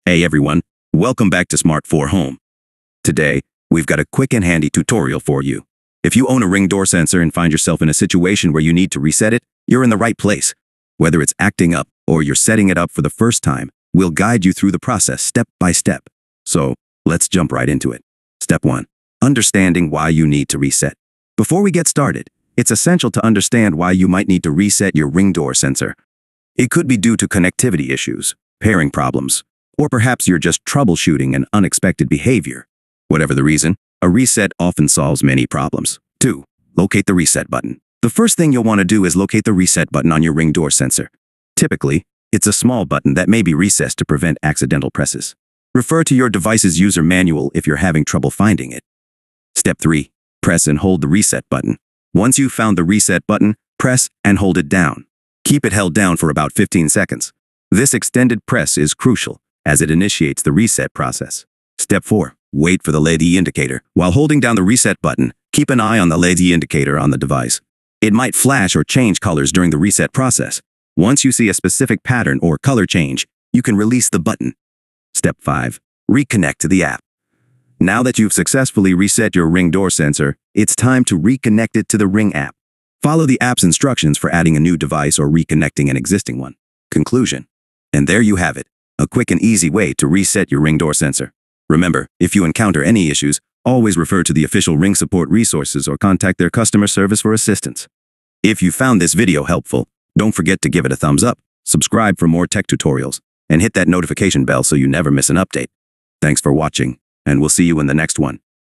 Hey everyone, welcome back to Smart 4 Home. Today, we've got a quick and handy tutorial for you. If you own a Ring door sensor and find yourself in a situation where you need to reset it, you're in the right place. Whether it's acting up or you're setting it up for the first time, we'll guide you through the process step by step. So, let's jump right into it. Step 1. Understanding why you need to reset. Before we get started, it's essential to understand why you might need to reset your Ring door sensor. It could be due to connectivity issues, pairing problems, or perhaps you're just troubleshooting an unexpected behavior. Whatever the reason, a reset often solves many problems. 2. Locate the reset button. The first thing you'll want to do is locate the reset button on your Ring door sensor. Typically, it's a small button that may be recessed to prevent accidental presses. Refer to your device's user manual if you're having trouble finding it. Step 3. Press and hold the reset button. Once you've found the reset button, press and hold it down. Keep it held down for about 15 seconds. This extended press is crucial, as it initiates the reset process. Step 4. Wait for the LED indicator. While holding down the reset button, keep an eye on the LED indicator on the device. It might flash or change colors during the reset process. Once you see a specific pattern or color change, you can release the button. Step 5. Reconnect to the app. Now that you've successfully reset your Ring door sensor, it's time to reconnect it to the Ring app. Follow the app's instructions for adding a new device or reconnecting an existing one. Conclusion. And there you have it. A quick and easy way to reset your Ring door sensor. Remember, if you encounter any issues, always refer to the official Ring support resources or contact their customer service for assistance. If you found this video helpful, don't forget to give it a thumbs up, subscribe for more tech tutorials, and hit that notification bell so you never miss an update. Thanks for watching, and we'll see you in the next one.